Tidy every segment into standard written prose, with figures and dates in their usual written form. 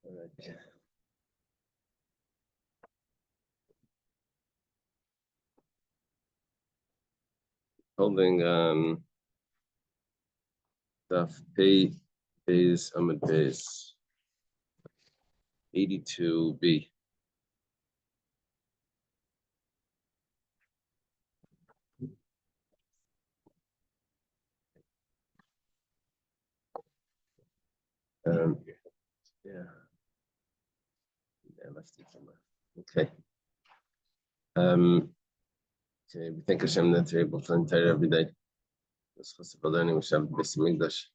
All right. Holding Daf Beis Amud Beis 82b. Yeah, let's do somewhere. Okay. Okay, we thank Hashem that we're able to enter every day. This possible learning we shall be English.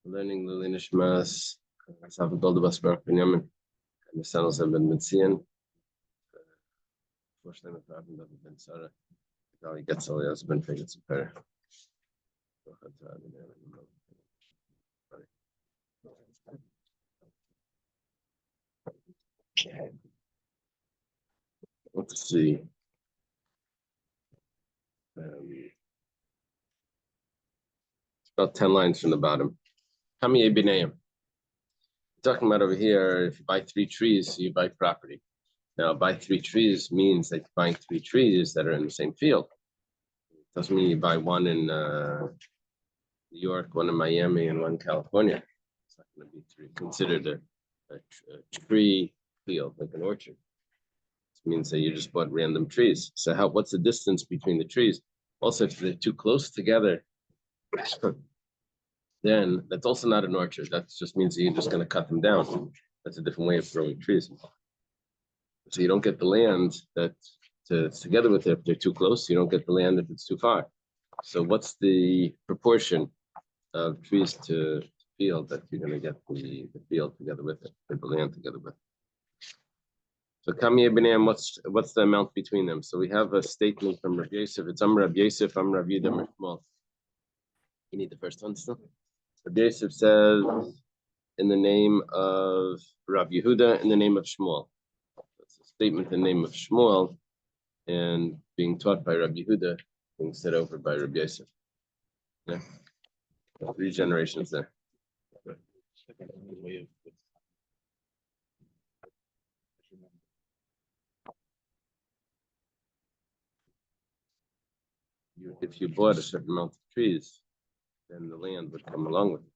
Learning the Linish Mass, Sav Gold Basra Daf and the Sanos have been Mitzian. Fortunately, with Rabbi David Ben Sarah, now he gets all the husband figures to pair. Let's see. It's about 10 lines from the bottom. Kami Ebineim. Talking about over here, if you buy 3 trees, you buy property. Now, buy 3 trees means that you're buying 3 trees that are in the same field. It doesn't mean you buy one in New York, one in Miami, and one in California. It's not going to be considered a tree field, like an orchard. It means that you just bought random trees. So what's the distance between the trees? Also, if they're too close together, then that's also not an orchard. That just means that you're just going to cut them down. That's a different way of growing trees. So you don't get the land that's together with it if they're too close. You don't get the land if it's too far. So what's the proportion of trees to field that you're going to get the field together with it, or the land together with it? So Kami Ebineim, what's the amount between them? So we have a statement from Rabbi Yosef. It's Amr Rabbi Yosef, Amr Rabbi Yehuda Shmuel. You need the first one still? Rabbi Yosef says, in the name of Rabbi Yehuda, in the name of Shmuel. That's a statement in the name of Shmuel, and being taught by Rabbi Yehuda, being set over by Rabbi Yosef. Yeah. 3 generations there. If you bought a certain amount of trees, then the land would come along with it.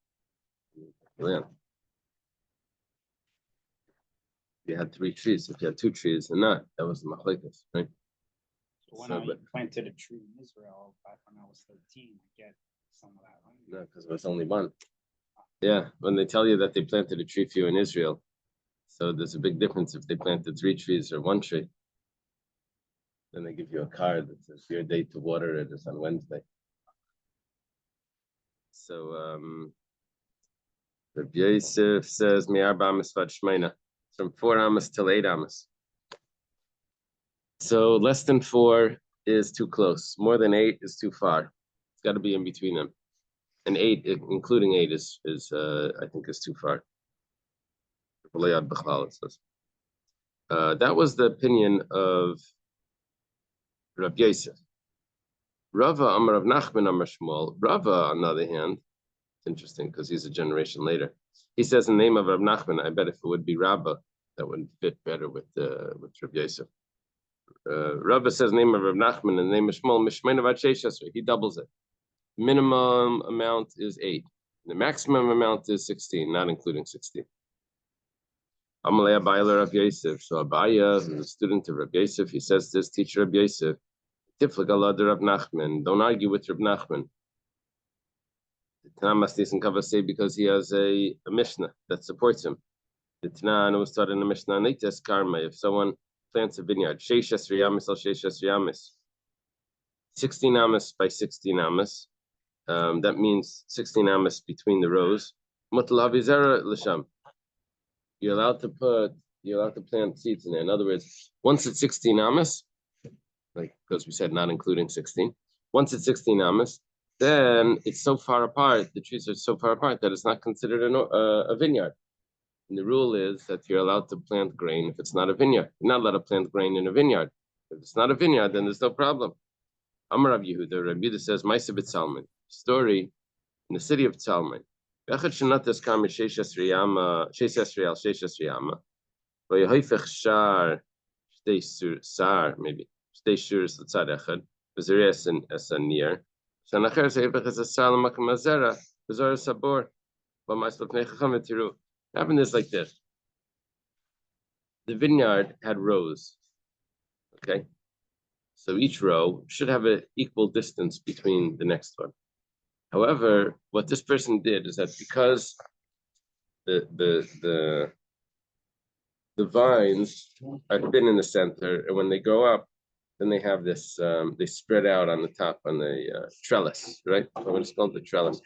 The land. If you had 3 trees, if you had 2 trees and not, that was the machlekes, right? So when I planted a tree in Israel back when I was 13, I get some of that, right? No, because it was only one. Yeah, when they tell you that they planted a tree for you in Israel, so there's a big difference if they planted 3 trees or 1 tree. Then they give you a card that says your date to water it is on Wednesday. So Rabbi Yosef says Mi'arba Amas Vad Shmeina, from 4 Amas till 8 Amas. So less than 4 is too close. More than 8 is too far. It's got to be in between them. And 8, including 8, is I think is too far. It says. That was the opinion of Rabbi Yosef. Rava Amar Rav Nachman Amar Shmuel. Rava, on the other hand, it's interesting because he's a generation later. He says in the name of Rav Nachman. I bet if it would be Rabba, that would fit better with Rabbi Yosef. Rava says the name of Rav Nachman and the name of Shmuel Mishmein Avad Sheish Esrei. He doubles it. Minimum amount is 8. The maximum amount is 16, not including 16. Amalei Abayla Rav Yosef. So Abaya, who's a student of Rav Yosef, he says to his teacher Rav Yosef, Tiflik Allah Rav Nachman. Don't argue with Rav Nachman. The Tanah Mastis and Kava say because he has a Mishnah that supports him. The Tanah was taught in the Mishnah Nites Karma. If someone plants a vineyard, Sheish Esrei Yamis al Sheish Esrei Yamis, 16 Amas by 16 Amas. That means 16 Amas between the rows. Mutal Havizera Lisham. You're allowed to plant seeds in there. In other words, once it's 16 Amas, like because we said not including 16, once it's 16 Amas, then it's so far apart, the trees are so far apart that it's not considered a vineyard. And the rule is that you're allowed to plant grain if it's not a vineyard. You're not allowed to plant grain in a vineyard. If it's not a vineyard, then there's no problem. Amar Rav Yehuda. Rav Yehuda says, Ma'aseh b'Tzalman. Story in the city of Tzalman. Echad shenatas kam sheishes riyama, sheishes real, sheishes riyama. Vayahifech shar shtei sar maybe shtei shuras l'tzad echad. V'zerias and esanir. Shanacher seifech es asar l'makam azera. V'zor sabor. V'ma'aslov nechacham v'tiru. Happened is like this. The vineyard had rows. Okay, so each row should have an equal distance between the next one. However, what this person did is that because the vines are thin in the center, and when they grow up, then they have this they spread out on the top on the trellis, right? So it's called the trellis.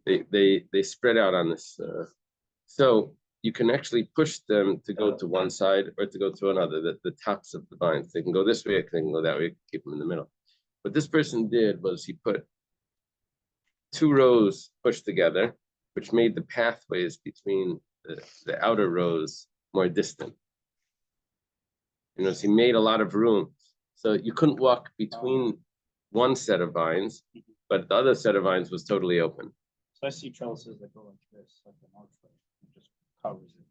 They spread out on this, so you can actually push them to go to one side or to go to another. The tops of the vines, they can go this way, they can go that way. Keep them in the middle. What this person did was he put two rows pushed together, which made the pathways between the outer rows more distant. So he made a lot of room. So you couldn't walk between one set of vines, but the other set of vines was totally open. So I see trellises that go like this, like an archway, it just covers it.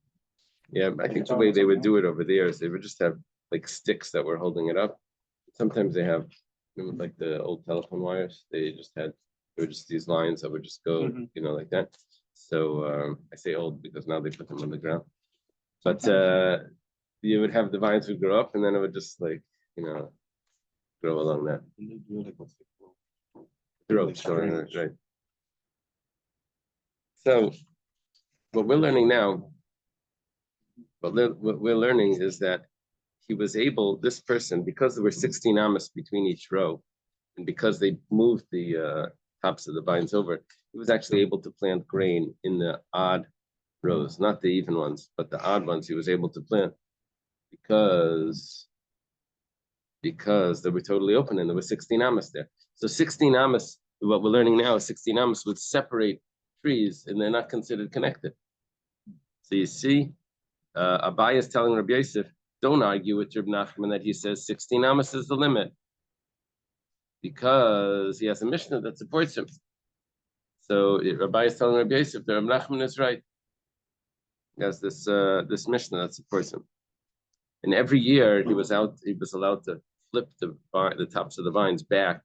Yeah, I think the way they would do it over there is they would just have like sticks that were holding it up. Sometimes they have, like the old telephone wires, they were just these lines that would just go, like that. So I say old because now they put them on the ground. But you would have the vines would grow up and then it would just grow along that. Right. So what we're learning now, what we're learning is that he was able, this person, because there were 16 amas between each row, and because they moved the tops of the vines over, he was actually able to plant grain in the odd rows, not the even ones, but the odd ones he was able to plant because they were totally open and there were 16 amas there. So 16 amas, what we're learning now is 16 amas would separate trees and they're not considered connected. So you see, Abai is telling Rabbi Yosef, don't argue with Reb Nachman that he says 16 amas is the limit, because he has a Mishnah that supports him. So Rabbi is telling Rabbi Yosef that Reb Nachman is right. He has this Mishnah that supports him. And every year he was allowed to flip the tops of the vines back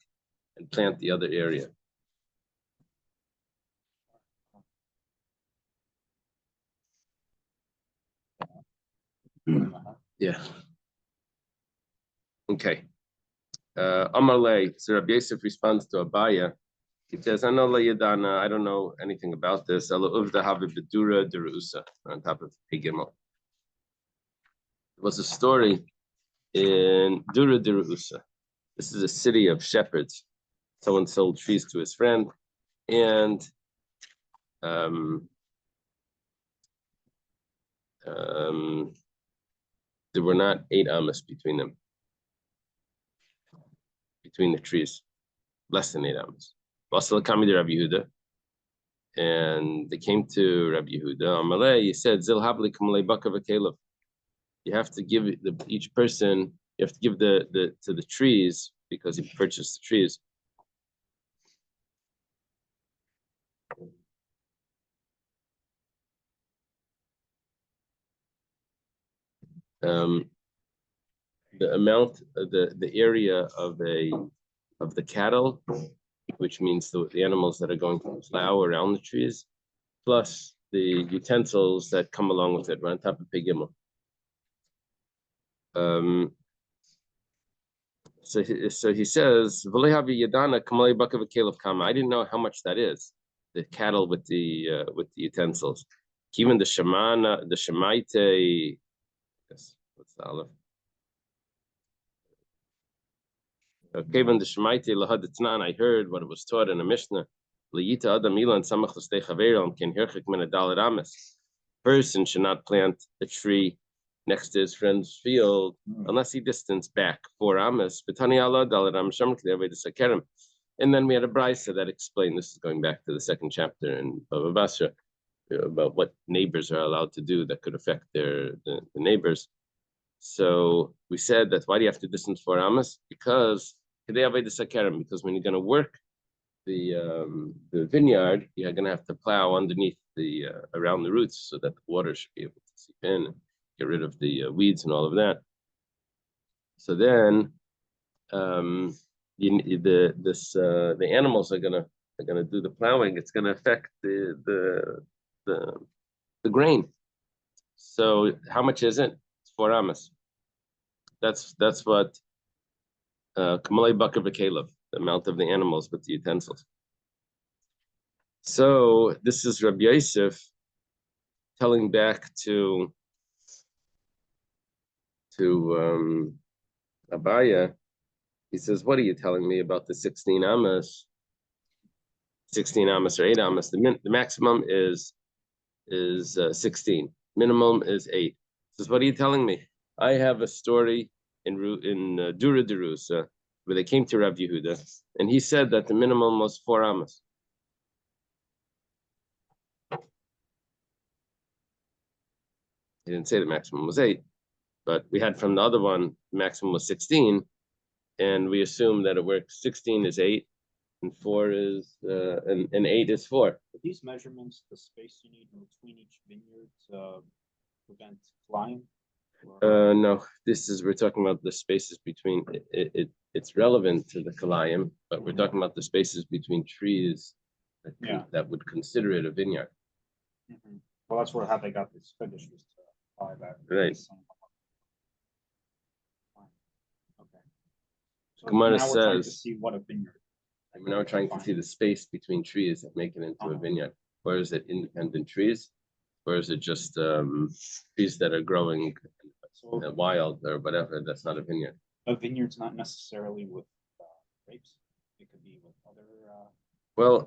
and plant the other area. Yeah. Okay. Amalei, so Rabbi Yosef responds to Abaya. He says, I don't know anything about this. On top of Pigimel. It was a story in Dura Derusa. This is a city of shepherds. Someone sold trees to his friend, and there were not 8 amas between them, between the trees, less than 8 amas. And they came to Rabbi Yehuda. Amalei, he said, Zilhabli kamalei baka v'kelev. You have to give each person. You have to give to the trees because he purchased the trees. The amount, the area of the cattle, which means the animals that are going to plow around the trees, plus the utensils that come along with it, right on top of Pigimel. So he says, I didn't know how much that is, the cattle with the utensils. Even the Shemana, the Shemaite, yes, what's the Aleph? Given the Shemaite lahad etnan, I heard what it was taught in a Mishnah. Liyita adam ilan samach l'stei chaverim ken hirchik min adal rames. Person should not plant a tree next to his friend's field unless he distance back 4 amas. And then we had a brisa that explained, this is going back to the 2nd chapter in Bava Basra, about what neighbors are allowed to do that could affect the neighbors. So we said that why do you have to distance 4 amas? Because when you're going to work the vineyard, you're going to have to plow underneath the around the roots so that the water should be able to seep in and get rid of the weeds and all of that. So then, the animals are gonna do the plowing. It's gonna affect the grain. So how much is it? It's 4 amas. That's what Kamalei Bakar V'Kelev, the amount of the animals with the utensils. So this is Rabbi Yosef telling back to Abaya. He says, "What are you telling me about the 16 amas? 16 amas or 8 amas? The maximum is 16. Minimum is 8." He says, "What are you telling me? I have a story in Dura Derusa where they came to Rav Yehuda, and he said that the minimum was 4 amas." He didn't say the maximum was 8, but we had from the other one, the maximum was 16, and we assume that it works. 16 is 8, and 4 is and 8 is 4. Are these measurements the space you need between each vineyard to prevent flying? No, we're talking about the spaces between it's relevant to the kalayim, but we're talking about the spaces between trees that would consider it a vineyard. Mm-hmm. Well, that's how they got these figures to apply that. Right. Okay. So Gemara now we're trying to says, see what a vineyard. we're now trying to see the space between trees that make it into a vineyard. Or is it independent trees? Or is it just trees that are growing wild or whatever? That's not a vineyard. A vineyard's not necessarily with grapes. It could be with other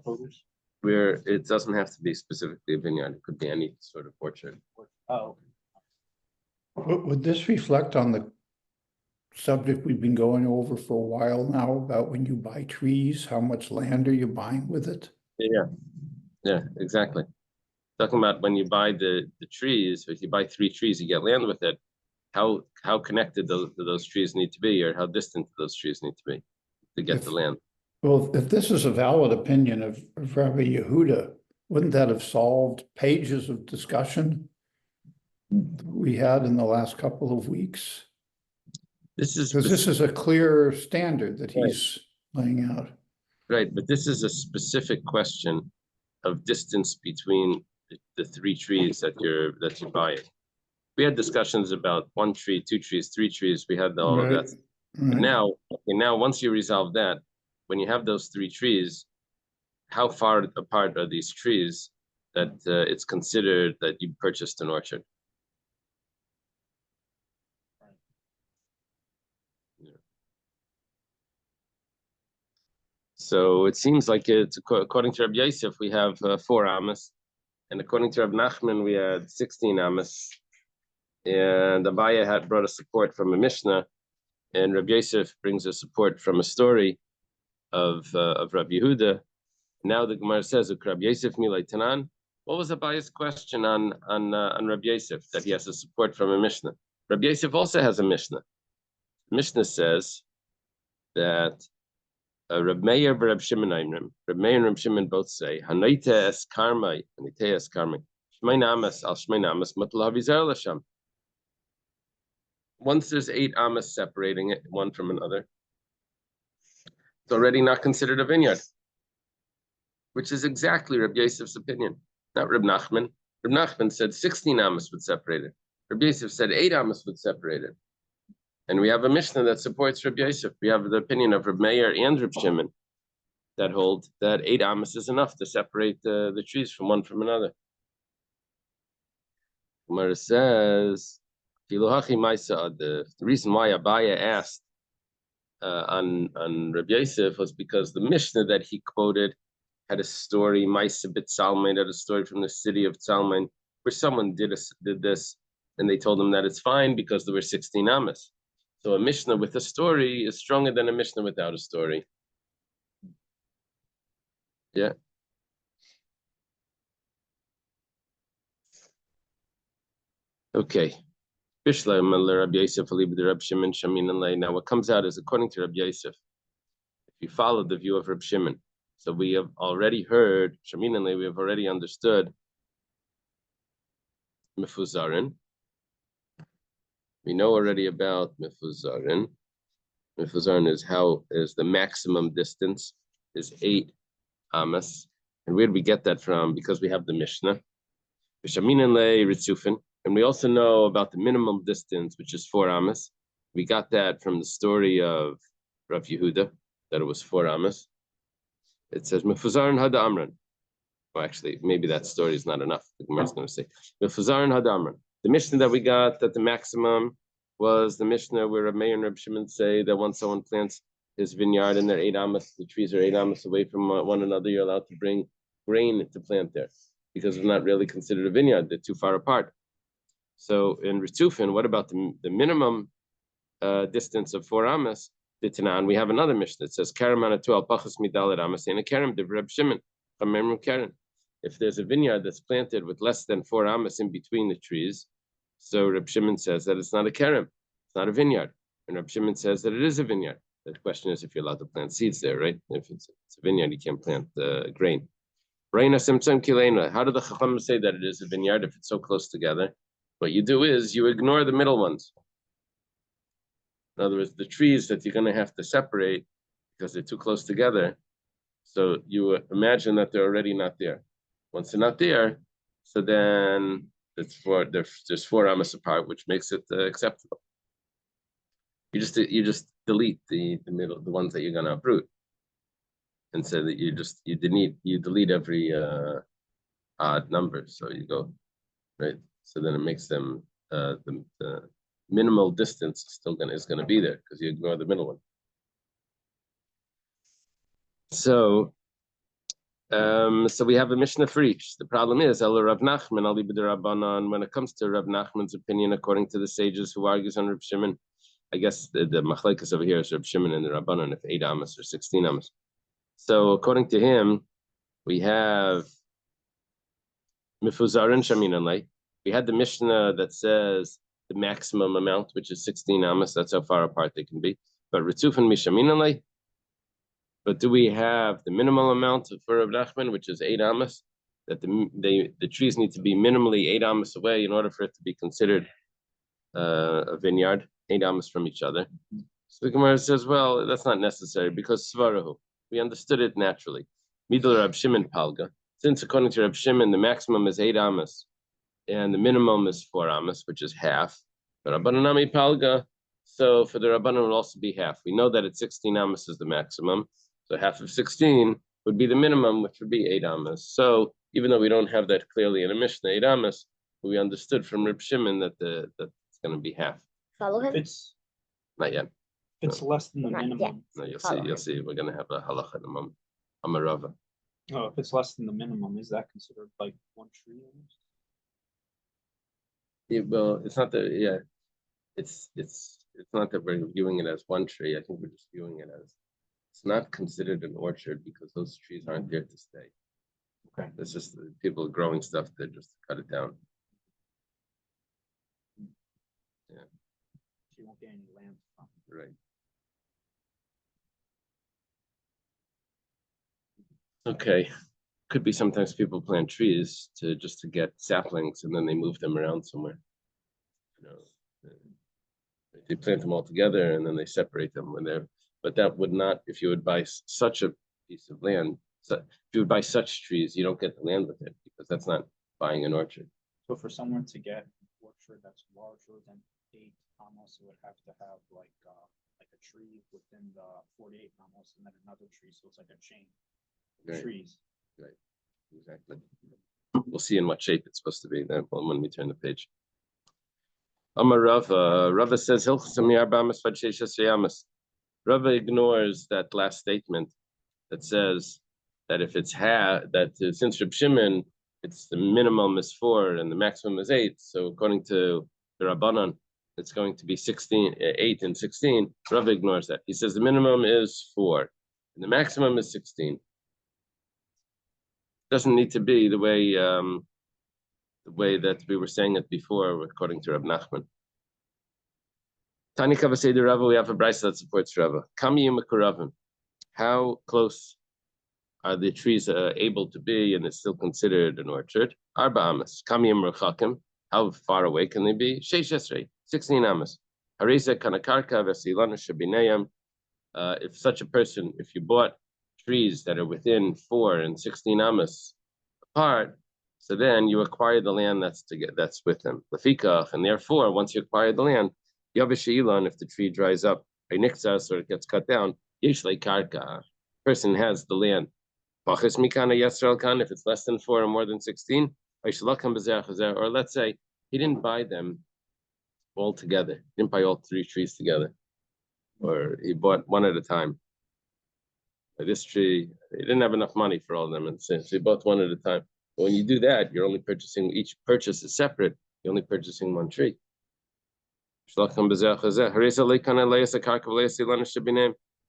produce. It doesn't have to be specifically a vineyard. It could be any sort of orchard. Oh, Would this reflect on the subject we've been going over for a while now about when you buy trees, how much land are you buying with it? Yeah, exactly. Talking about when you buy the trees, if you buy 3 trees, you get land with it. How connected those trees need to be, or how distant those trees need to be to get the land. Well, if this is a valid opinion of Rabbi Yehuda, wouldn't that have solved pages of discussion we had in the last couple of weeks? This is a clear standard that he's laying out. Right, but this is a specific question of distance between the 3 trees that you're buying. We had discussions about 1 tree, 2 trees, 3 trees. We had all of that. But now, once you resolve that, when you have those 3 trees, how far apart are these trees that it's considered that you purchased an orchard? Yeah. So it seems like it's according to Rabbi Yosef, we have 4 amas, and according to Rabbi Nachman, we had 16 amas. And Abaya had brought a support from a Mishnah, and Rabbi Yosef brings a support from a story of Rabbi Yehuda. Now the Gemara says, Rabbi Yosef milay tanan. What was Abaya's question on Rabbi Yosef, that he has a support from a Mishnah? Rabbi Yosef also has a Mishnah. Mishnah says that Reb Meir and Reb Shimon Aimrim, Reb Meir and Reb Shimon both say, Hanaita es karmai, Hanaita es karmai, Shmei namas al Shmei namas matal havizer l'sham. Once there's 8 amas separating it one from another, it's already not considered a vineyard, which is exactly Rabbi Yosef's opinion, not Reb Nachman. Reb Nachman said 16 amas would separate it. Rabbi Yosef said 8 amas would separate it. And we have a Mishnah that supports Rabbi Yosef. We have the opinion of Reb Meir and Reb Shimon that hold that 8 amas is enough to separate the trees from one from another. Gemara says, the reason why Abaya asked on Rabbi Yosef was because the Mishnah that he quoted had a story, Maisa bit Salman, had a story from the city of Salman, where someone did this, and they told him that it's fine because there were 16 amas. So a Mishnah with a story is stronger than a Mishnah without a story. Yeah. Okay. Now what comes out is according to Rabbi Yosef, if you follow the view of Rabbi Shimon, so we have already heard, we have already understood Mifuzarin. We know already about Mifuzarin. Mifuzarin is the maximum distance is 8 amas. And where do we get that from? Because we have the Mishnah. And we also know about the minimum distance, which is 4 amas. We got that from the story of Rav Yehuda, that it was 4 amas. It says, Mefuzarin hada amran. Well, actually, maybe that story is not enough. The Gemara is going to say, Mefuzarin hada amran. The Mishnah that we got, that the maximum was the Mishnah where Rav Meir and Rav Shimon say that once someone plants his vineyard and they're 8 amas, the trees are 8 amas away from one another, you're allowed to bring grain to plant there, because it's not really considered a vineyard. They're too far apart. So in Ritufin, what about the minimum distance of 4 amas? And we have another Mishnah that says, Karamana 12, Pachas Midalet Amas, and a Karam de Reb Shimon, Karen. If there's a vineyard that's planted with less than 4 amas in between the trees, so Reb Shimon says that it's not a Karam, it's not a vineyard. And Reb Shimon says that it is a vineyard. The question is if you're allowed to plant seeds there, right? If it's a vineyard, you can't plant grain. How do the Chacham say that it is a vineyard if it's so close together? What you do is you ignore the middle ones. In other words, the trees that you're going to have to separate because they're too close together. So you imagine that they're already not there. Once they're not there, so then they're just 4 amas apart, which makes it acceptable. You just delete the middle, the ones that you're going to uproot, and say that you delete every odd number. So you go right. So then it makes them the minimal distance is gonna be there because you ignore the middle one. So we have a Mishnah for each. The problem is Rav Nachman Ali b'Derabanan. When it comes to Rav Nachman's opinion, according to the sages who argues on Rav Shimon, I guess the machlekes over here is Rav Shimon and the Rabbanan, if 8 amas or 16 amas. So according to him, we have Mifuzarin Shaminanlay. We had the Mishnah that says the maximum amount, which is 16 amas. That's how far apart they can be. But Ritzufan Mishaminanlay. But do we have the minimal amount for Rav Nachman, which is 8 amas? That the trees need to be minimally 8 amas away in order for it to be considered a vineyard, 8 amas from each other. So the Gemara says, well, that's not necessary because Svarahu. We understood it naturally. Midl Rav Shimon Palga. Since according to Rav Shimon, the maximum is 8 amas and the minimum is 4 amas, which is half. But Rabbananami Palga, so for the Rabbanan will also be half. We know that it's 16 amas is the maximum. So half of 16 would be the minimum, which would be 8 amas. So even though we don't have that clearly in a Mishnah, 8 amas, we understood from Reb Shimon that it's going to be half. Follow him? It's Not yet. it's less than the Not minimum. yet. No, you'll see. We're going to have a halacha in a moment. Amarava. Oh, if it's less than the minimum, is that considered like 1 tree almost? Yeah, well, it's not that. Yeah, it's not that we're viewing it as 1 tree. I think we're just viewing it as it's not considered an orchard because those trees aren't there to stay. Okay. It's just people growing stuff that just cut it down. Yeah. You won't get any land from it. Right. Okay. Could be sometimes people plant trees to get saplings and then they move them around somewhere. You know, they plant them all together and then they separate them when they're. But that would not, if you would buy such a piece of land, so if you would buy such trees, you don't get the land with it because that's not buying an orchard. So for someone to get an orchard that's larger than 8 amos, it would have to have like a tree within the 48 amos and then another tree. So it's like a chain of Right. trees. Right. Exactly. We'll see in what shape it's supposed to be then when we turn the page. Amar Rava says Rava ignores that last statement that says that if it's since Reb Shimon, it's the minimum is 4 and the maximum is 8. So according to the Rabbanan, it's going to be 8 and 16. Rava ignores that. He says the minimum is 4 and the maximum is 16. Doesn't need to be the way that we were saying it before, according to Rab Nachman. Tani Kavasei de Rava, we have a brayso that supports Rava. Kamiyim Mekuravim. How close are the trees able to be, and it's still considered an orchard? Arba amas. Kamiyim Rechakim. How far away can they be? 16 amas. Harisa kanakarka vesilana shabinayam. If such a person, if you bought trees that are within 4 and 16 amas apart, so then you acquire the land that's with them. Lefikach, and therefore, once you acquire the land, Yavishilan, if the tree dries up, or it gets cut down, Yishlei Karka, person has the land. Pachis Mikana Yisrael Kan, if it's less than 4 or more than 16, or let's say he didn't buy them all together, he didn't buy all 3 trees together, or he bought one at a time. This tree, he didn't have enough money for all of them, and so he bought one at a time. But when you do that, you're only purchasing, each purchase is separate. You're only purchasing one tree.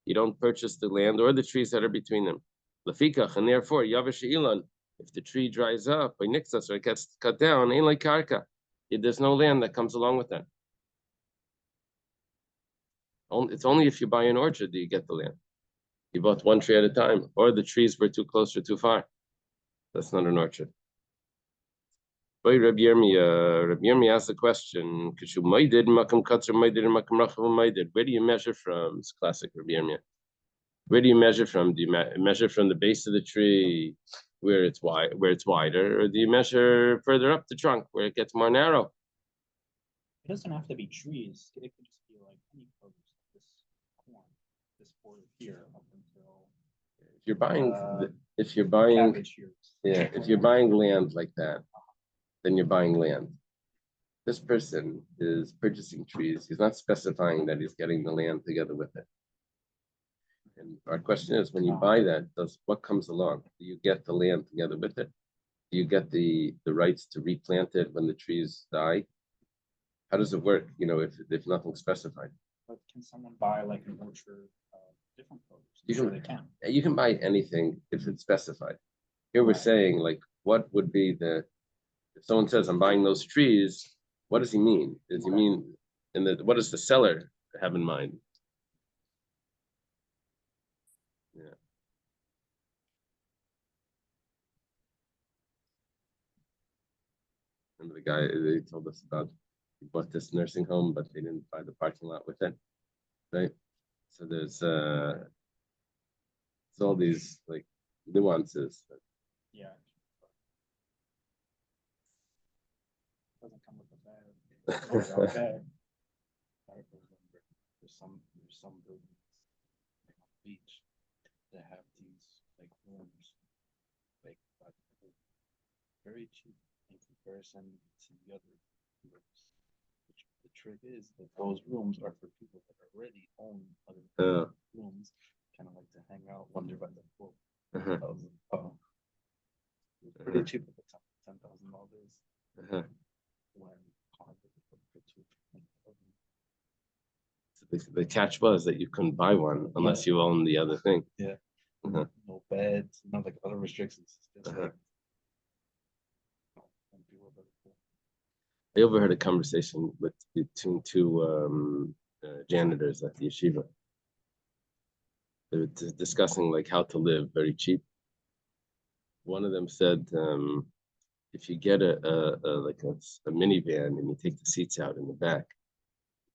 You don't purchase the land or the trees that are between them. And therefore, if the tree dries up by nixas or it gets cut down, ain't like karka. There's no land that comes along with that. It's only if you buy an orchard that you get the land. You bought one tree at a time, or the trees were too close or too far. That's not an orchard. Rabbi Yirmi asked the question, where do you measure from? It's classic Rabbi Yirmi. Where do you measure from? Do you measure from the base of the tree where it's wider, or do you measure further up the trunk where it gets more narrow? It doesn't have to be trees. It could just be like any produce, this corn, this border here up until. If you're buying land like that, then you're buying land. This person is purchasing trees. He's not specifying that he's getting the land together with it. And our question is, when you buy that, what comes along? Do you get the land together with it? Do you get the rights to replant it when the trees die? How does it work? If nothing's specified. But can someone buy like an orchard, different produce? You can buy anything if it's specified. Here we're saying, like, what would be if someone says, I'm buying those trees, what does he mean? Does he mean, what does the seller have in mind? Yeah. Remember the guy, they told us about, he bought this nursing home, but they didn't buy the parking lot with it, right? So there's all these like nuances. Yeah. Doesn't come with a bag. There's some buildings like on the beach that have these like rooms, like very cheap in comparison to the other rooms. The trick is that those rooms are for people that already own other rooms, kind of like to hang out, wonder about the pool. It's pretty cheap at the time, $10,000. The catch was that you couldn't buy one unless you owned the other thing. Yeah. No beds, no like other restrictions. I overheard a conversation between 2 janitors at the yeshiva. They were discussing like how to live very cheap. One of them said, if you get a minivan and you take the seats out in the back,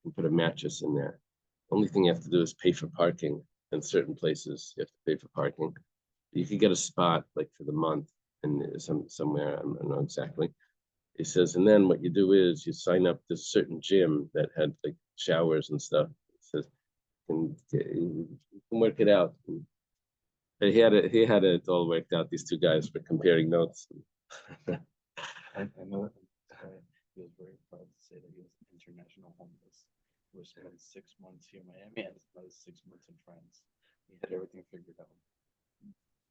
you can put a mattress in there. Only thing you have to do is pay for parking. In certain places, you have to pay for parking. You could get a spot like for the month and somewhere, I don't know exactly. He says, and then what you do is you sign up this certain gym that had like showers and stuff. He says, you can work it out. And he had it all worked out. These 2 guys were comparing notes. I know that he was very proud to say that he was an international homeless. We spent 6 months here in Miami and another 6 months in France. He had everything figured out.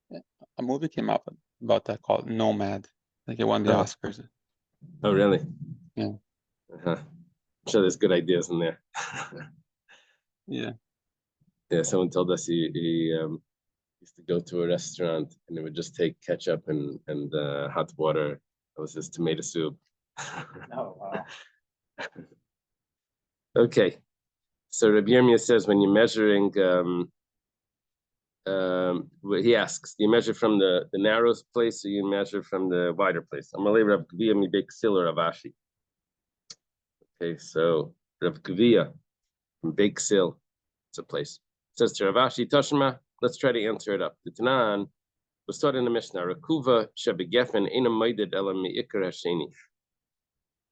Yeah. A movie came up about that called Nomad. I think it won the Oscars. Oh, really? Yeah. I'm sure there's good ideas in there. Yeah. Yeah, someone told us he used to go to a restaurant and it would just take ketchup and hot water. That was his tomato soup. Oh, wow. Okay. So Rabbi Yirmiyah says when you're measuring, he asks, do you measure from the narrowest place or you measure from the wider place? I'm going to Rabbi Yirmiyah Big Siller of Ashi. Okay, so Rav Kavia from Bake Sil, it's a place. It says to Ravashi Tashma, let's try to answer it up. The Tanan was taught in the Mishnah, Rakuva Shebegefen Ena Maided Ela Me'ikar Hasheni.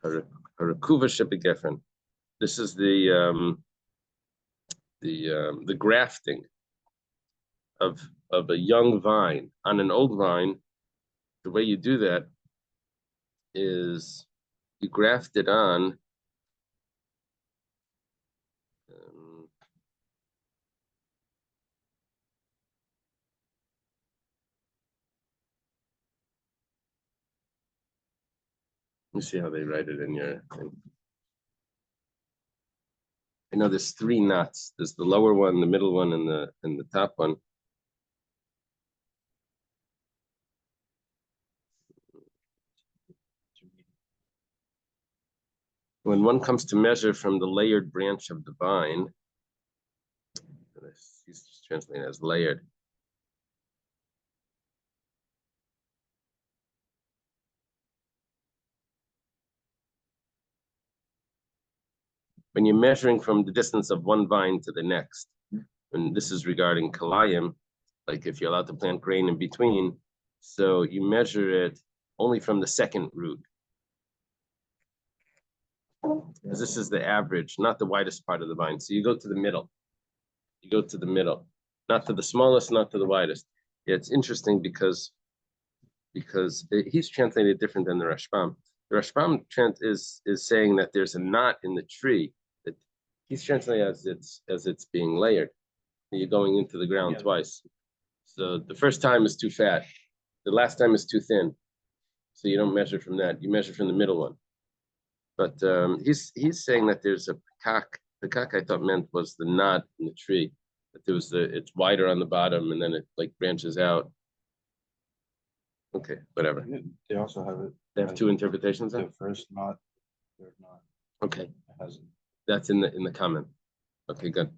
Rakuva Shebegefen. This is the grafting of a young vine on an old vine. The way you do that is you graft it on let me see how they write it in your thing. I know there's 3 knots. There's the lower one, the middle one, and the top one. When one comes to measure from the layered branch of the vine, he's just translating as layered. When you're measuring from the distance of one vine to the next, and this is regarding kalayim, like if you're allowed to plant grain in between, so you measure it only from the second root. Because this is the average, not the widest part of the vine. So you go to the middle. You go to the middle, not to the smallest, not to the widest. Yeah, it's interesting because he's translated different than the Rashbam. The Rashbam is saying that there's a knot in the tree that he's translating as it's being layered. You're going into the ground twice. So the first time is too fat. The last time is too thin. So you don't measure from that. You measure from the middle one. But he's saying that there's a pekak. Pekak I thought meant was the knot in the tree. That there was it's wider on the bottom and then it like branches out. Okay, whatever. They also have it. They have 2 interpretations. The first knot, third knot. Okay, It has. that's in the comment. Okay, good.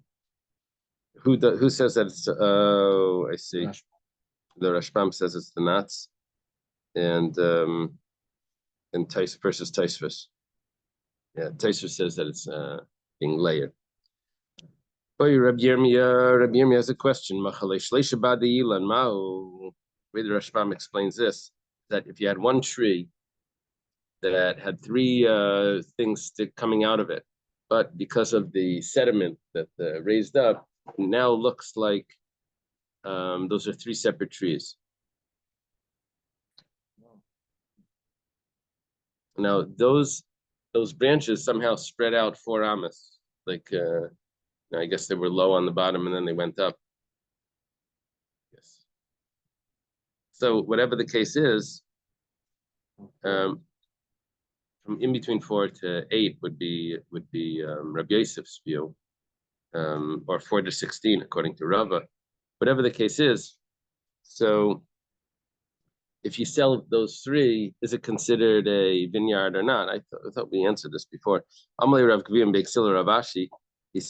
Who says that it's? Oh, I see. The Rashbam says it's the knots, and Tais versus Taisvis. Yeah, Taisvis says that it's being layered. Boy, Rabbi Yirmiyah has a question. The way the Rashbam explains this, that if you had one tree that had 3 things coming out of it, but because of the sediment that raised up, now looks like those are 3 separate trees. Now those branches somehow spread out 4 amas, like I guess they were low on the bottom and then they went up. Yes. So whatever the case is, from in between 4 to 8 would be Rabbi Yosef's view, or 4 to 16 according to Rava. Whatever the case is, so if you sell those 3, is it considered a vineyard or not? I thought we answered this before. Amalei Rav Kavim Beiksila Ravashi. He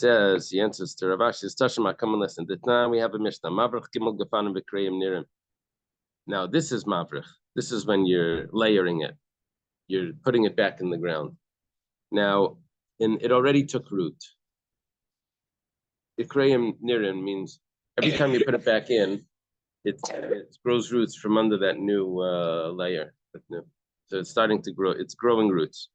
answers to Ravashi, Tashma, come and listen. Now we have a Mishnah. Mavrich Gimel Gefanim B'Kreim Nirim. Now this is Mavrich. This is when you're layering it. You're putting it back in the ground. Now, it already took root. B'Kreim Nirim means every time you put it back in, it grows roots from under that new layer. So it's starting to grow. It's growing roots.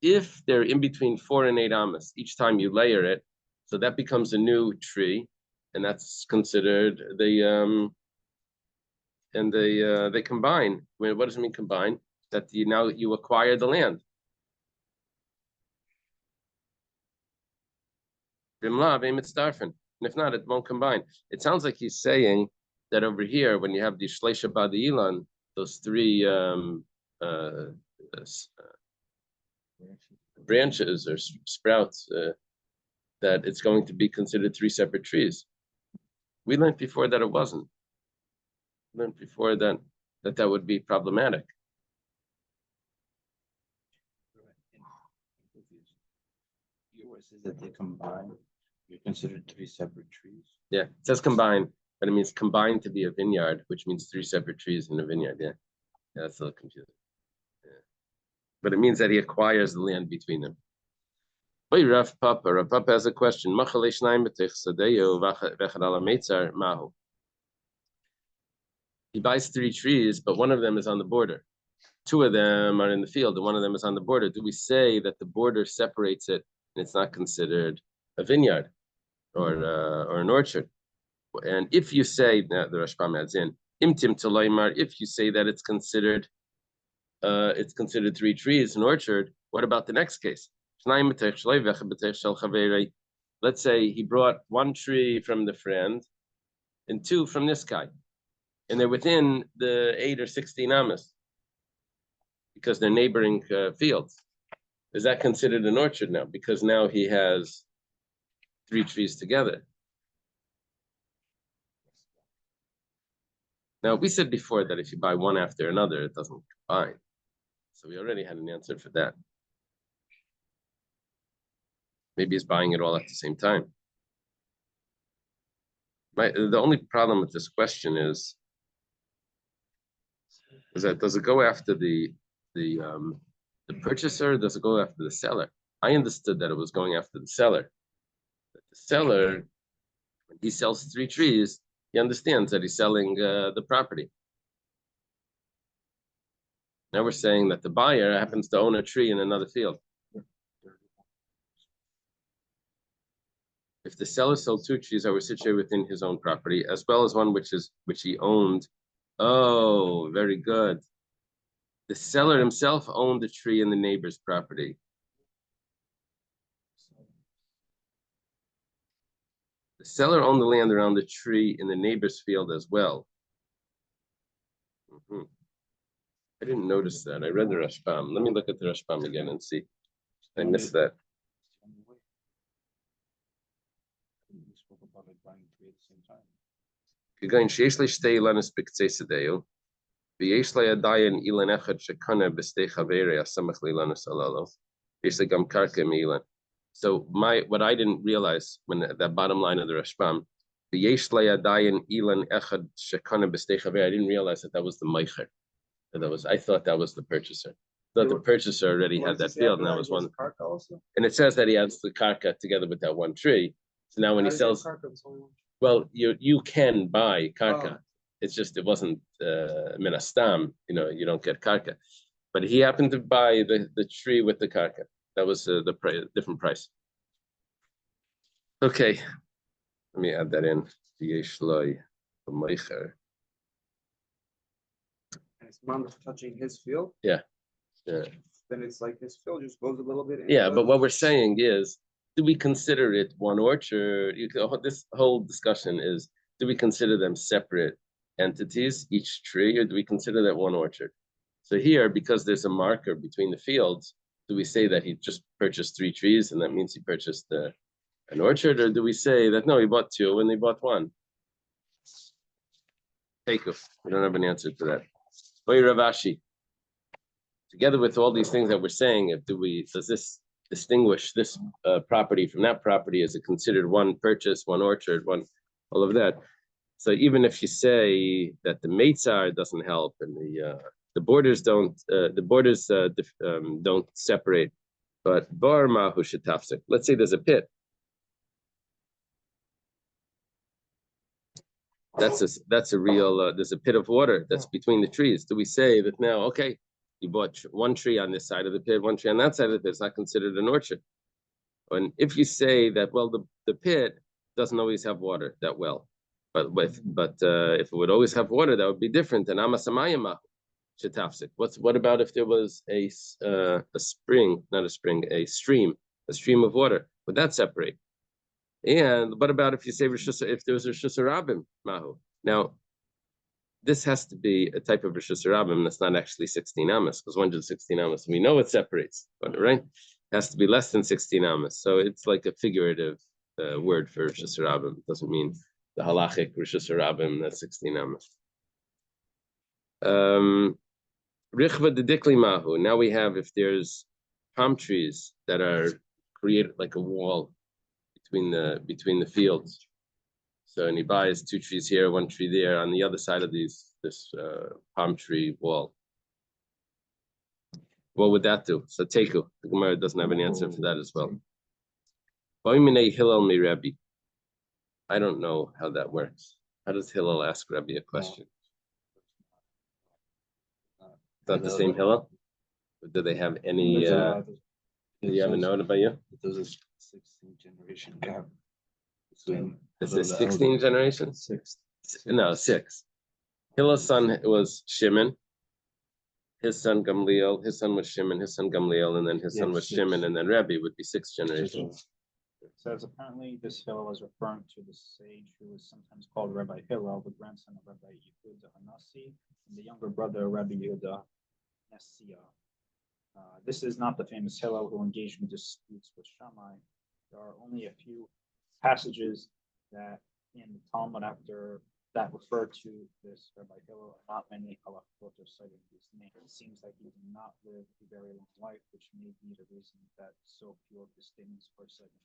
If they're in between 4 and 8 amas, each time you layer it, so that becomes a new tree, and that's considered and they combine. What does it mean combine? That you acquire the land. And if not, it won't combine. It sounds like he's saying that over here, when you have the Shleisha Badi'ilan, those 3 branches or sprouts, that it's going to be considered 3 separate trees. We learned before that it wasn't. We learned before that would be problematic. Yours is that they combine. You're considered 3 separate trees. Yeah, it says combine, but it means combine to be a vineyard, which means 3 separate trees in a vineyard. Yeah, Yeah, that's a little confusing. Yeah. But it means that he acquires the land between them. Oy, Rav Papa has a question. He buys 3 trees, but one of them is on the border. 2 of them are in the field, and one of them is on the border. Do we say that the border separates it and it's not considered a vineyard or an orchard? And if you say, the Rashbam adds in, imtim talaymar, if you say that it's considered 3 trees, an orchard, what about the next case? Let's say he brought 1 tree from the friend and 2 from this guy, and they're within the 8 or 16 amas because they're neighboring fields. Is that considered an orchard now? Because now he has 3 trees together. Now, we said before that if you buy one after another, it doesn't combine. So we already had an answer for that. Maybe he's buying it all at the same time. The only problem with this question is that does it go after the purchaser? Or does it go after the seller? I understood that it was going after the seller. That the seller, when he sells 3 trees, he understands that he's selling the property. Now we're saying that the buyer happens to own a tree in another field. If the seller sold 2 trees that were situated within his own property, as well as one which he owned, oh, very good. The seller himself owned the tree in the neighbor's property. The seller owned the land around the tree in the neighbor's field as well. I didn't notice that. I read the Rashbam. Let me look at the Rashbam again and see. I missed that. We spoke about it buying 3 at the same time. So what I didn't realize when that bottom line of the Rashbam, I didn't realize that was the meicher. I thought that was the purchaser. I thought the purchaser already had that field, and that was one. And it says that he has the karka together with that 1 tree. So now when he sells, well, you can buy karka. It's just it wasn't minastam. You don't get karka, but he happened to buy the tree with the karka. That was the different price. Okay, let me add that in. And his mom is touching his field. Yeah. Then it's like his field just goes a little bit. Yeah, but what we're saying is, do we consider it one orchard? This whole discussion is, do we consider them separate entities, each tree, or do we consider that one orchard? So here, because there's a marker between the fields, do we say that he just purchased 3 trees and that means he purchased an orchard, or do we say that no, he bought 2 and they bought 1? Teikuf. We don't have an answer to that. Oy, Ravashi. Together with all these things that we're saying, does this distinguish this property from that property? Is it considered one purchase, one orchard, all of that? So even if you say that the meitzar doesn't help and the borders don't separate, but bar mahu shetafsik. Let's say there's a pit. That's a real. There's a pit of water that's between the trees. Do we say that now? Okay, you bought 1 tree on this side of the pit, 1 tree on that side of the pit. It's not considered an orchard. And if you say that, well, the pit doesn't always have water that well, but if it would always have water, that would be different than amasamayama shetafsik. What about if there was a spring, not a spring, a stream of water? Would that separate? And what about if you say if there was a Rishus Harabim mahu? Now, this has to be a type of Rishus Harabim that's not actually 16 amas, because 116 amas, we know it separates, but right? It has to be less than 16 amas. So it's like a figurative word for Rishus Harabim. It doesn't mean the halachic Rishus Harabim that's 16 amas. Richva de Dikli mahu. Now we have, if there's palm trees that are created like a wall between the fields. So, and he buys 2 trees here, 1 tree there on the other side of this palm tree wall. What would that do? So Teku. The Gemara doesn't have an answer for that as well. Hillel mi Rabbi. I don't know how that works. How does Hillel ask Rabbi a question? It's not the same Hillel? Or do they have any, do you have a note about you? There's a 16 generation gap between. Is it 16 generations? No, 6. Hillel's son was Shimon. His son Gamliel, his son was Shimon, his son Gamliel, and then his son was Shimon, and then Rabbi would be 6 generations. It says apparently this Hillel was referring to the sage who was sometimes called Rabbi Hillel, the grandson of Rabbi Yehuda Hanasi, and the younger brother of Rabbi Yehuda Nesiah. This is not the famous Hillel who engaged in disputes with Shammai. There are only a few passages that in the Talmud after that refer to this Rabbi Hillel, and not many halachot are cited his name. It seems like he did not live a very long life, which may be the reason that so few of his statements are cited.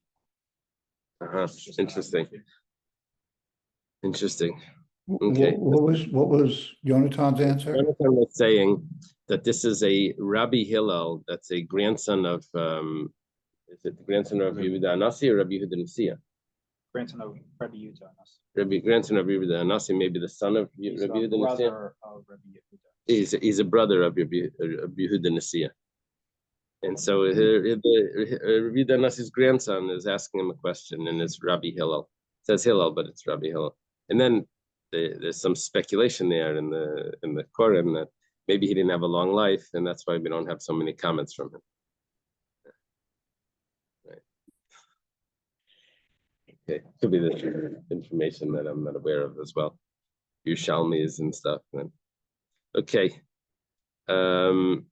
Interesting. Interesting. Okay. What was Yonatan's answer? Jonathan was saying that this is a Rabbi Hillel, that's a grandson of, is it the grandson of Yehuda Anasi or Rabbi Yehuda Nesiah? Grandson of Rabbi Yehuda Rabbi, grandson of Rabbi Yehuda Anasi, maybe the son of Rabbi Yehuda Nesiah? of Rabbi Yehuda. He's a brother of Rabbi Yehuda Nesiah. And so Rabbi Yehuda Anasi's grandson is asking him a question, and it's Rabbi Hillel. It says Hillel, but it's Rabbi Hillel. And then there's some speculation there in the Korim that maybe he didn't have a long life, and that's why we don't have so many comments from him. Right. Okay, could be the information that I'm not aware of as well. Yerushalmis and stuff. Then. Okay. Allah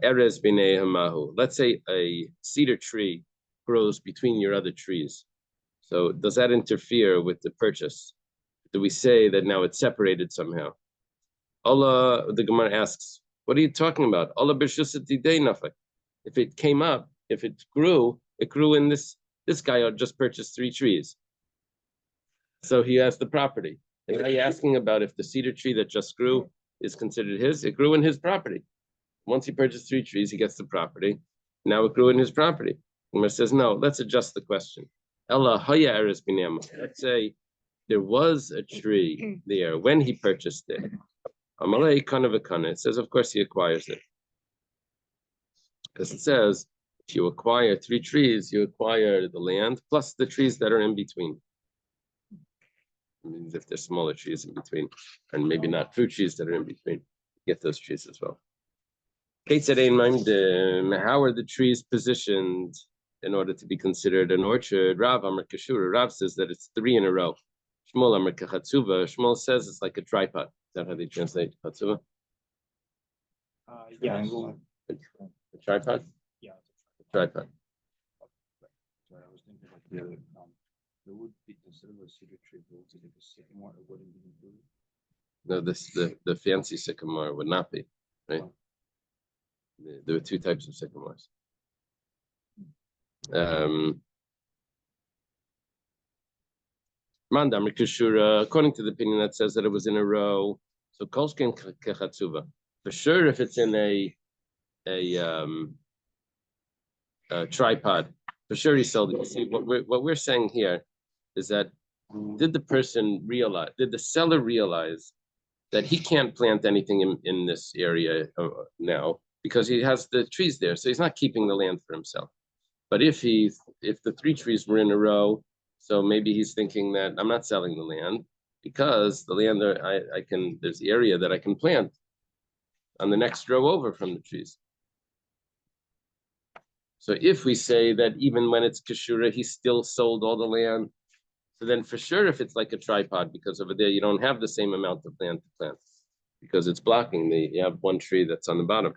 erez b'nei hamahu. Let's say a cedar tree grows between your other trees. So does that interfere with the purchase? Do we say that now it's separated somehow? Allah, the Gemara asks, what are you talking about? Allah b'shusat. If it came up, if it grew in this guy just purchased 3 trees. So he has the property. And now you're asking about if the cedar tree that just grew is considered his. It grew in his property. Once he purchased 3 trees, he gets the property. Now it grew in his property. Gemara says, no, let's adjust the question. Let's say there was a tree there when he purchased it. It says, of course, he acquires it. Because it says, if you acquire 3 trees, you acquire the land plus the trees that are in between. It means if there's smaller trees in between, and maybe not fruit trees that are in between, get those trees as well. How are the trees positioned in order to be considered an orchard? Rav Amar Kashura. Rav says that it's 3 in a row. Shmuel Amar Kachatzuva. Shmuel says it's like a tripod. Is that how they translate Chatzuva? Yeah. A tripod? Yeah. A tripod. Sorry, I was thinking like the other, it would be considered a cedar tree, but it's like a sycamore, it wouldn't be included. No, the fancy sycamore would not be, right? There were 2 types of sycamores. Mandam Kashura, according to the opinion that says that it was in a row. So Kolskin Kechatsuva. For sure, if it's in a tripod, for sure he sold it. You see, what we're saying here is that did the seller realize that he can't plant anything in this area now because he has the trees there, so he's not keeping the land for himself. But if the 3 trees were in a row, so maybe he's thinking that I'm not selling the land because the land there's the area that I can plant on the next row over from the trees. So if we say that even when it's Kashura, he still sold all the land, so then for sure if it's like a tripod, because over there you don't have the same amount of land to plant because it's blocking you have 1 tree that's on the bottom.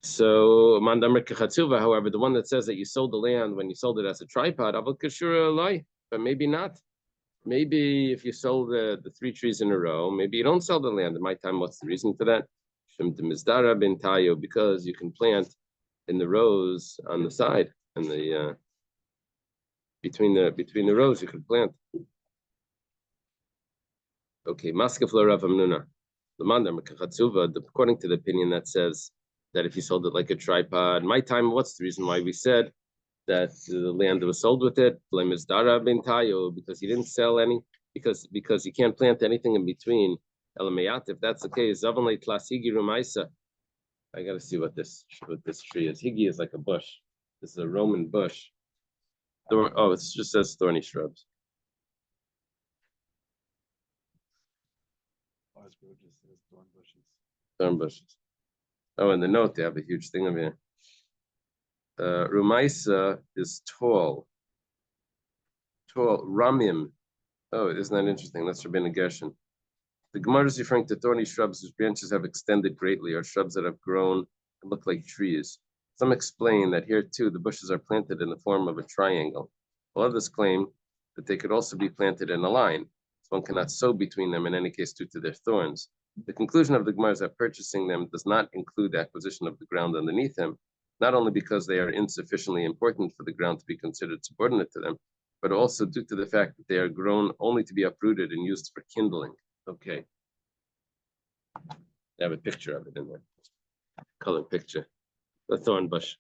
So Mandamar Kechatzuva, however, the one that says that you sold the land when you sold it as a tripod, Avol Kashura Alai, but maybe not. Maybe if you sold the 3 trees in a row, maybe you don't sell the land. In my time, what's the reason for that? Because you can plant in the rows on the side and the between the rows you can plant. Okay, Maskefla Rav Hamnuna. according to the opinion that says that if he sold it like a tripod, my time, what's the reason why we said that the land was sold with it? Because he didn't sell any, because he can't plant anything in between. If that's the case, I gotta see what this tree is. Higi is like a bush. This is a Roman bush. Oh, it just says thorny shrubs. Thorn bushes. Oh, in the note they have a huge thing of here. Rumaisa is tall. Tall. Ramim. Oh, isn't that interesting? That's Rabbeinu Gershon. The Gemara is referring to thorny shrubs whose branches have extended greatly, or shrubs that have grown and look like trees. Some explain that here too the bushes are planted in the form of a triangle. While others claim that they could also be planted in a line, so one cannot sow between them in any case due to their thorns. The conclusion of the Gemara is that purchasing them does not include the acquisition of the ground underneath them, not only because they are insufficiently important for the ground to be considered subordinate to them, but also due to the fact that they are grown only to be uprooted and used for kindling. Okay. They have a picture of it in there. Color picture. A thorn bush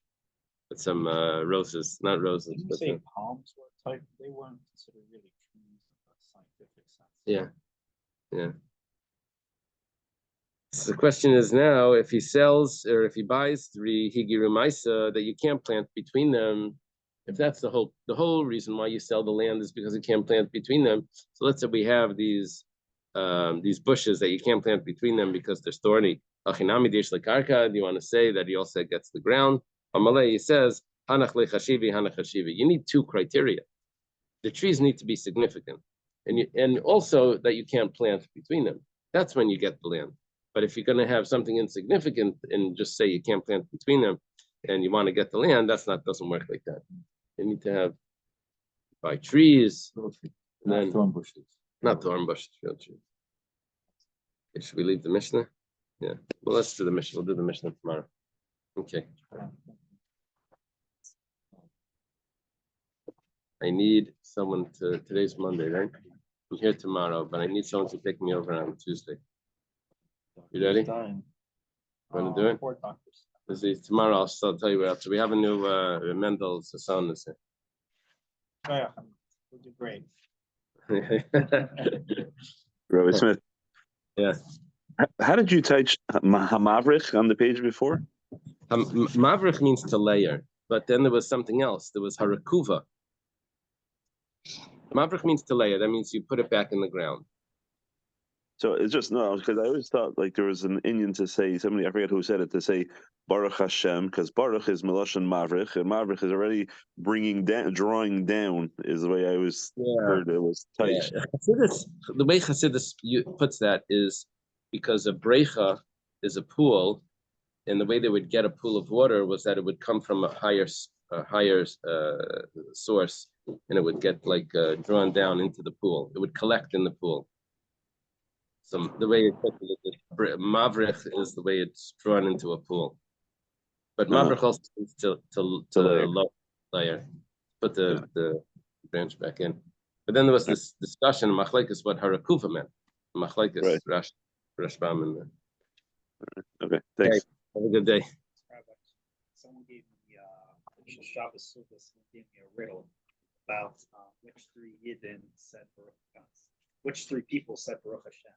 with some roses, not roses. Didn't you But say palms were type? They weren't considered really trees in a scientific sense. yeah. Yeah. So the question is now, if he sells or if he buys 3 Higiru Maisa that you can't plant between them, if that's the whole reason why you sell the land is because you can't plant between them. So let's say we have these bushes that you can't plant between them because they're thorny. Do you want to say that he also gets the ground? Amalei, he says, Hanach lechashivi, hanach hashivi. You need 2 criteria. The trees need to be significant, and also that you can't plant between them. That's when you get the land. But if you're going to have something insignificant and just say you can't plant between them, and you want to get the land, doesn't work like that. You need to have by trees, and then Thorn bushes. not thorn bushes, real trees. Okay, should we leave the Mishnah? Yeah. Well, let's do the Mishnah. We'll do the Mishnah tomorrow. Okay. I need someone to. Today's Monday, right? I'm here tomorrow, but I need someone to take me over on Tuesday. You ready? Want to do it? 4 doctors. Tomorrow I'll tell you what else. We have a new Mendel's son is Yeah, we'll do great. here. Rabbi Smith, Yeah. how did you touch Hamavrich on the page before? Mavrich means to layer, but then there was something else. There was Harakuva. Mavrich means to layer. That means you put it back in the ground. So it's just no, because I always thought like there was an Indian to say somebody, I forget who said it, to say Baruch Hashem, because Baruch is Meloshan Mavrich, and Mavrich is already bringing down, drawing down, is the way I was heard it was tight. Yeah. The way Chassidus puts that is because a brecha is a pool, and the way they would get a pool of water was that it would come from a higher source, and it would get like drawn down into the pool. It would collect in the pool. So the way it puts it is Mavrich is the way it's drawn into a pool. But Mavrich also means to layer. low layer, put the branch back in. But then there was this discussion, Machlekes, what Harakuva meant. Machlekes, Right. Rashbam, and Okay, thanks. have a good day. Someone gave me Shabbos Sukkos gave me a riddle about which 3 Yidden said Baruch Hashem. Which 3 people said Baruch Hashem.